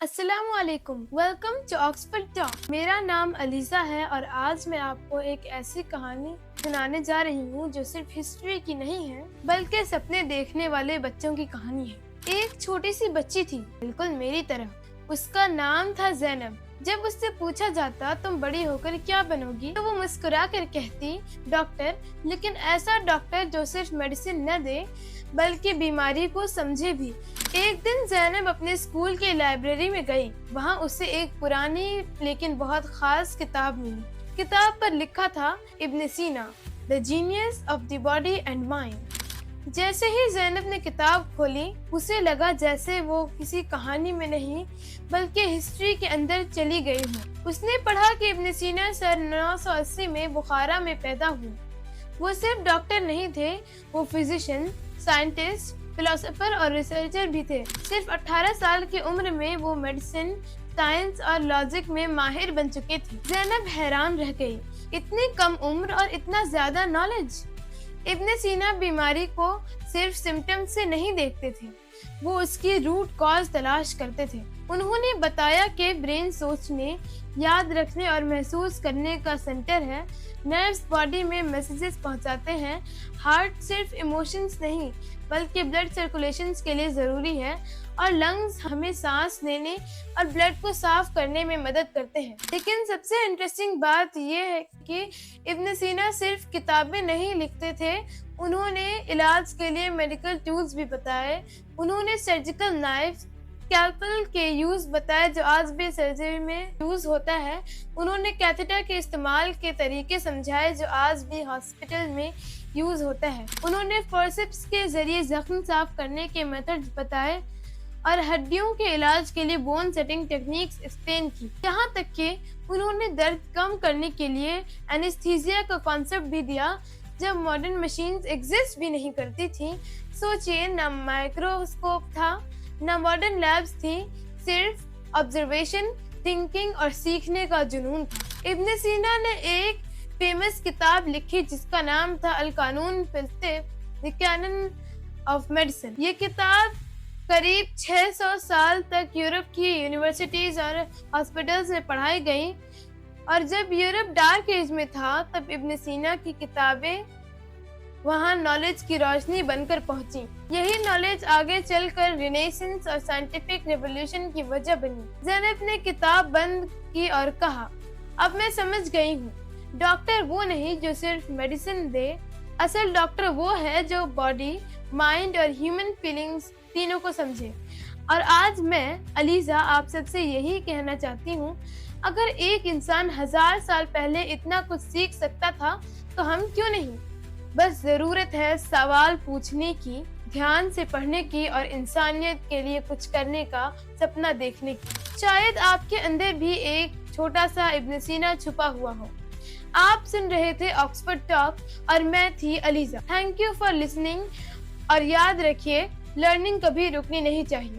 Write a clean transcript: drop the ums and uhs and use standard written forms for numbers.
السلام علیکم، welcome to Oxford talk. میرا نام علیزہ ہے اور آج میں آپ کو ایک ایسی کہانی سنانے جا رہی ہوں جو صرف ہسٹری کی نہیں ہے بلکہ سپنے دیکھنے والے بچوں کی کہانی ہے۔ ایک چھوٹی سی بچی تھی، بالکل میری طرح۔ اس کا نام تھا زینب۔ جب اس سے پوچھا جاتا تم بڑی ہو کر کیا بنو گی تو وہ مسکرا کر کہتی ڈاکٹر، لیکن ایسا ڈاکٹر جو صرف میڈیسن نہ دے بلکہ بیماری کو سمجھے بھی۔ ایک دن زینب اپنے اسکول کی لائبریری میں گئی۔ وہاں اسے ایک پرانی لیکن بہت خاص کتاب ملی۔ کتاب پر لکھا تھا ابن سینا، The Genius of the Body and Mind۔ جیسے ہی زینب نے کتاب کھولی، اسے لگا جیسے وہ کسی کہانی میں نہیں بلکہ ہسٹری کے اندر چلی گئی ہو۔ اس نے پڑھا کہ ابن سینا سن 980 میں بخارا میں پیدا ہوئے۔ وہ صرف ڈاکٹر نہیں تھے، وہ فزیشین، سائنٹسٹ، فلاسفر اور ریسرچر بھی تھے۔ صرف 18 سال کی عمر میں وہ میڈیسن، سائنس اور لاجک میں ماہر بن چکے تھے۔ زینب حیران رہ گئی، اتنی کم عمر اور اتنا زیادہ نالج۔ ابن سینا بیماری کو صرف سمپٹم سے نہیں دیکھتے تھے، وہ اس کی روٹ کاز تلاش کرتے تھے۔ انہوں نے بتایا کہ برین سوچنے، یاد رکھنے اور محسوس کرنے کا سینٹر ہے، نروس باڈی میں میسیجز پہنچاتے ہیں، ہارٹ صرف ایموشنز نہیں بلکہ بلڈ سرکولیشنز کے لیے ضروری ہے، اور لنگز ہمیں سانس لینے اور بلڈ کو صاف کرنے میں مدد کرتے ہیں۔ لیکن سب سے انٹرسٹنگ بات یہ ہے کہ ابن سینا صرف کتابیں نہیں لکھتے تھے، انہوں نے علاج کے لیے میڈیکل ٹولز بھی بتائے۔ انہوں نے سرجیکل نائف، اسکیلپل کے یوز بتائے جو آج بھی سرجری میں یوز ہوتا ہے۔ انہوں نے کیتھیٹر کے استعمال کے طریقے سمجھائے جو آج بھی ہاسپٹل میں یوز ہوتا ہے۔ انہوں نے فورسپس کے ذریعے زخم صاف کرنے کے میتھڈ بتائے اور ہڈیوں کے علاج کے لیے بون سیٹنگ ٹیکنیکس ایکسپلین کی۔ یہاں تک کہ انہوں نے درد کم کرنے کے لیے اینستھیزیا کا کانسیپٹ بھی دیا جب ماڈرن مشینز ایگزسٹ بھی نہیں کرتی تھیں۔ سوچئے، نہ مائکروسکوپ تھا، نہ ماڈرن لیبز تھی، صرف آبزرویشن، تھنکنگ اور سیکھنے کا جنون تھا۔ ابن سینا نے ایک فیمس کتاب لکھی جس کا نام تھا القانون فی الطب، دی کینن آف میڈیسن۔ یہ کتاب قریب 600 سال تک یورپ کی یونیورسٹیز اور ہاسپٹلز میں پڑھائی گئی، اور جب یورپ ڈارک ایج میں تھا تب ابن سینا کی کتابیں وہاں نالج کی روشنی بن کر پہنچی۔ یہی نالج آگے چل کر رینیسنس اور سائنٹیفک ریولوشن کی وجہ بنی۔ زینب نے کتاب بند کی اور کہا، اب میں سمجھ گئی ہوں، ڈاکٹر وہ نہیں جو صرف میڈیسن دے، اصل ڈاکٹر وہ ہے جو باڈی، مائنڈ اور ہیومن فیلنگز تینوں کو سمجھے۔ اور آج میں علیزہ آپ سب سے یہی کہنا چاہتی ہوں، اگر ایک انسان 1000 سال پہلے اتنا کچھ سیکھ سکتا تھا تو ہم کیوں نہیں؟ بس ضرورت ہے سوال پوچھنے کی، دھیان سے پڑھنے کی اور انسانیت کے لیے کچھ کرنے کا سپنا دیکھنے کی۔ شاید آپ کے اندر بھی ایک چھوٹا سا ابن سینا چھپا ہوا ہو۔ آپ سن رہے تھے آکسفورڈ ٹاک اور میں تھی Alizeh. Thank you for listening, اور یاد رکھیے، لرننگ کبھی رکنی نہیں چاہیے۔